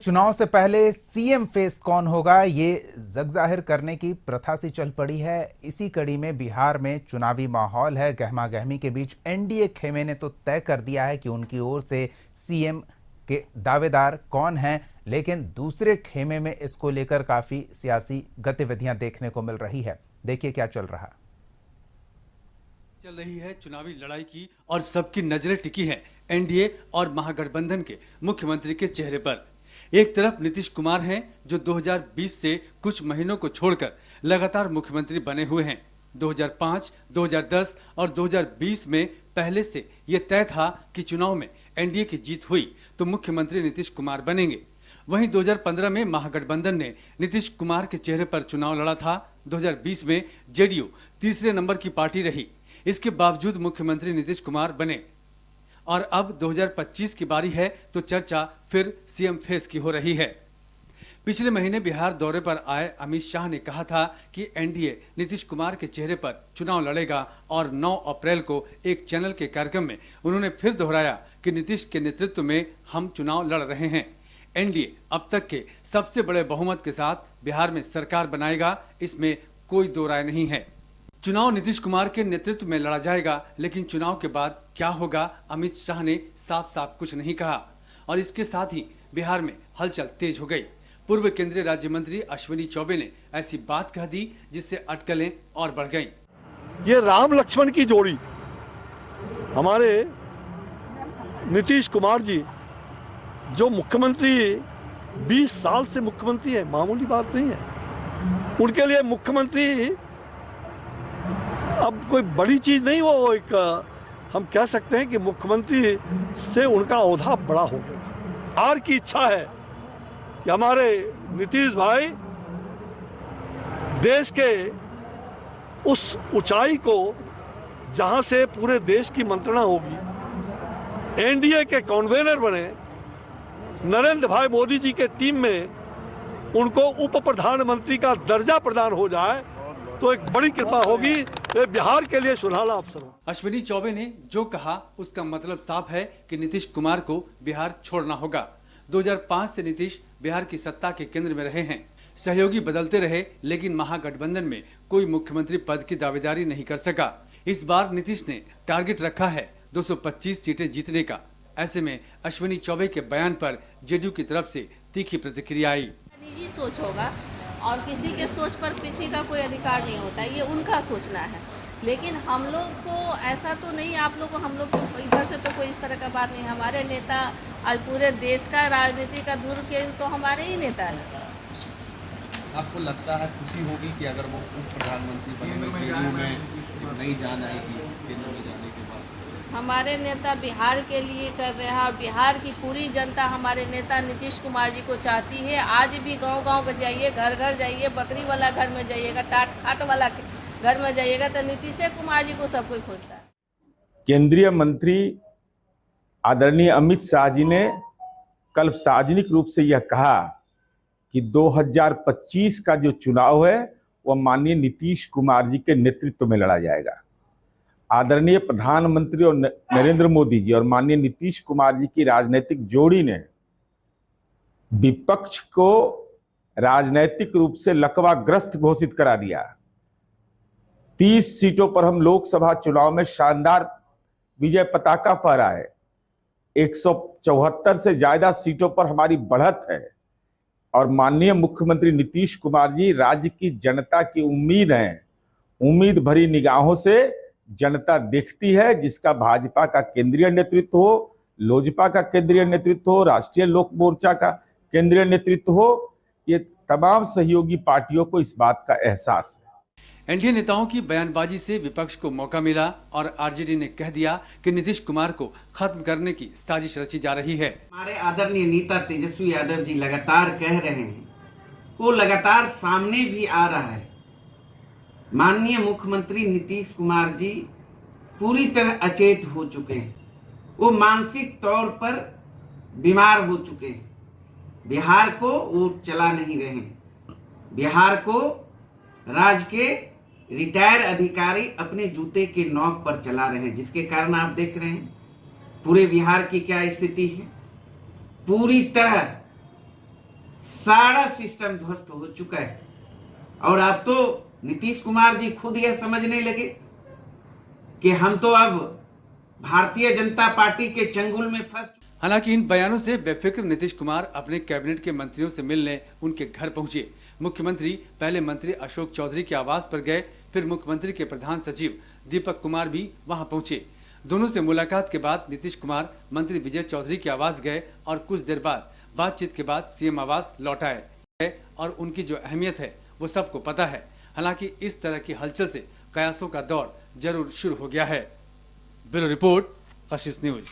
चुनाव से पहले सीएम फेस कौन होगा, ये जग जाहिर करने की प्रथा सी चल पड़ी है। इसी कड़ी में बिहार में चुनावी माहौल है। गहमा गहमी के बीच एनडीए खेमे ने तो तय कर दिया है कि उनकी ओर से सीएम के दावेदार कौन हैं, लेकिन दूसरे खेमे में इसको लेकर काफी सियासी गतिविधियां देखने को मिल रही है। देखिए क्या चल रहा चल रही है चुनावी लड़ाई की और सबकी नजरें टिकी हैं एनडीए और महागठबंधन के मुख्यमंत्री के चेहरे पर। एक तरफ नीतीश कुमार हैं जो 2020 से कुछ महीनों को छोड़कर लगातार मुख्यमंत्री बने हुए हैं। 2005, 2010 और 2020 में पहले से ये तय था कि चुनाव में एनडीए की जीत हुई तो मुख्यमंत्री नीतीश कुमार बनेंगे। वहीं 2015 में महागठबंधन ने नीतीश कुमार के चेहरे पर चुनाव लड़ा था। 2020 में जेडीयू तीसरे नंबर की पार्टी रही। इसके बावजूद मुख्यमंत्री नीतीश कुमार बने और अब 2025 की बारी है तो चर्चा फिर सीएम फेस की हो रही है। पिछले महीने बिहार दौरे पर आए अमित शाह ने कहा था कि एनडीए नीतीश कुमार के चेहरे पर चुनाव लड़ेगा और 9 अप्रैल को एक चैनल के कार्यक्रम में उन्होंने फिर दोहराया कि नीतीश के नेतृत्व में हम चुनाव लड़ रहे हैं। एनडीए अब तक के सबसे बड़े बहुमत के साथ बिहार में सरकार बनाएगा, इसमें कोई दो राय नहीं है। चुनाव नीतीश कुमार के नेतृत्व में लड़ा जाएगा, लेकिन चुनाव के बाद क्या होगा अमित शाह ने साफ साफ कुछ नहीं कहा और इसके साथ ही बिहार में हलचल तेज हो गई। पूर्व केंद्रीय राज्य मंत्री अश्विनी चौबे ने ऐसी बात कह दी जिससे अटकलें और बढ़ गईं। ये राम लक्ष्मण की जोड़ी हमारे नीतीश कुमार जी जो मुख्यमंत्री 20 साल से मुख्यमंत्री है, मामूली बात नहीं है उनके लिए। मुख्यमंत्री अब कोई बड़ी चीज नहीं, वो एक हम कह सकते हैं कि मुख्यमंत्री से उनका ओहदा बड़ा हो गया। बिहार की इच्छा है कि हमारे नीतीश भाई देश के उस ऊंचाई को जहां से पूरे देश की मंत्रणा होगी, एनडीए के कन्वीनर बने, नरेंद्र भाई मोदी जी के टीम में उनको उप प्रधानमंत्री का दर्जा प्रदान हो जाए तो एक बड़ी कृपा होगी। ये बिहार के लिए सुनहरा अवसर हो। अश्विनी चौबे ने जो कहा उसका मतलब साफ है कि नीतीश कुमार को बिहार छोड़ना होगा। 2005 से नीतीश बिहार की सत्ता के केंद्र में रहे हैं। सहयोगी बदलते रहे, लेकिन महागठबंधन में कोई मुख्यमंत्री पद की दावेदारी नहीं कर सका। इस बार नीतीश ने टारगेट रखा है 225 सीटें जीतने का। ऐसे में अश्विनी चौबे के बयान पर जेडीयू की तरफ से तीखी प्रतिक्रिया आई। निजी सोच होगा और किसी के सोच पर किसी का कोई अधिकार नहीं होता, ये उनका सोचना है। लेकिन हम लोग को ऐसा तो नहीं, आप लोग को हम लोग इधर से तो कोई इस तरह का बात नहीं। हमारे नेता आज पूरे देश का राजनीति का धुर के तो हमारे ही नेता है। आपको लगता है खुशी होगी कि अगर वो उप प्रधानमंत्री बनेंगे, जेडीयू में नई जान आएगी केंद्र में जाने के बाद? हमारे नेता बिहार के लिए कर रहे हैं और बिहार की पूरी जनता हमारे नेता नीतीश कुमार जी को चाहती है। आज भी गांव-गांव जाइए, घर घर जाइए, बकरी वाला घर में जाइएगा, टाट खाट वाला घर में जाइएगा तो नीतीश कुमार जी को सब कोई खोजता है। केंद्रीय मंत्री आदरणीय अमित शाह जी ने कल सार्वजनिक रूप से यह कहा कि 2025 का जो चुनाव है वह माननीय नीतीश कुमार जी के नेतृत्व में लड़ा जाएगा। आदरणीय प्रधानमंत्री और नरेंद्र मोदी जी और माननीय नीतीश कुमार जी की राजनीतिक जोड़ी ने विपक्ष को राजनीतिक रूप से लकवाग्रस्त घोषित करा दिया। 30 सीटों पर हम लोकसभा चुनाव में शानदार विजय पताका फहराए। 174 से ज्यादा सीटों पर हमारी बढ़त है और माननीय मुख्यमंत्री नीतीश कुमार जी राज्य की जनता की उम्मीद है। उम्मीद भरी निगाहों से जनता देखती है, जिसका भाजपा का केंद्रीय नेतृत्व हो, लोजपा का केंद्रीय नेतृत्व हो, राष्ट्रीय लोक मोर्चा का केंद्रीय नेतृत्व हो, ये तमाम सहयोगी पार्टियों को इस बात का एहसास है। एनडीए नेताओं की बयानबाजी से विपक्ष को मौका मिला और आरजेडी ने कह दिया कि नीतीश कुमार को खत्म करने की साजिश रची जा रही है। हमारे आदरणीय नेता तेजस्वी यादव जी लगातार कह रहे हैं, वो लगातार सामने भी आ रहा है। माननीय मुख्यमंत्री नीतीश कुमार जी पूरी तरह अचेत हो चुके हैं, वो मानसिक तौर पर बीमार हो चुके हैं। बिहार को वो चला नहीं रहे हैं। बिहार को राज्य के रिटायर अधिकारी अपने जूते के नोक पर चला रहे हैं, जिसके कारण आप देख रहे हैं पूरे बिहार की क्या स्थिति है। पूरी तरह सारा सिस्टम ध्वस्त हो चुका है। और अब तो नीतीश कुमार जी खुद यह समझने लगे कि हम तो अब भारतीय जनता पार्टी के चंगुल में फंस। हालांकि इन बयानों से बेफिक्र नीतीश कुमार अपने कैबिनेट के मंत्रियों से मिलने उनके घर पहुंचे। मुख्यमंत्री पहले मंत्री अशोक चौधरी के आवास पर गए, फिर मुख्यमंत्री के प्रधान सचिव दीपक कुमार भी वहां पहुंचे। दोनों से मुलाकात के बाद नीतीश कुमार मंत्री विजय चौधरी के आवास गए और कुछ देर बाद बातचीत के बाद सीएम आवास लौट आए। और उनकी जो अहमियत है वो सबको पता है। हालांकि इस तरह की हलचल से कयासों का दौर जरूर शुरू हो गया है। ब्यूरो रिपोर्ट, कशिश न्यूज।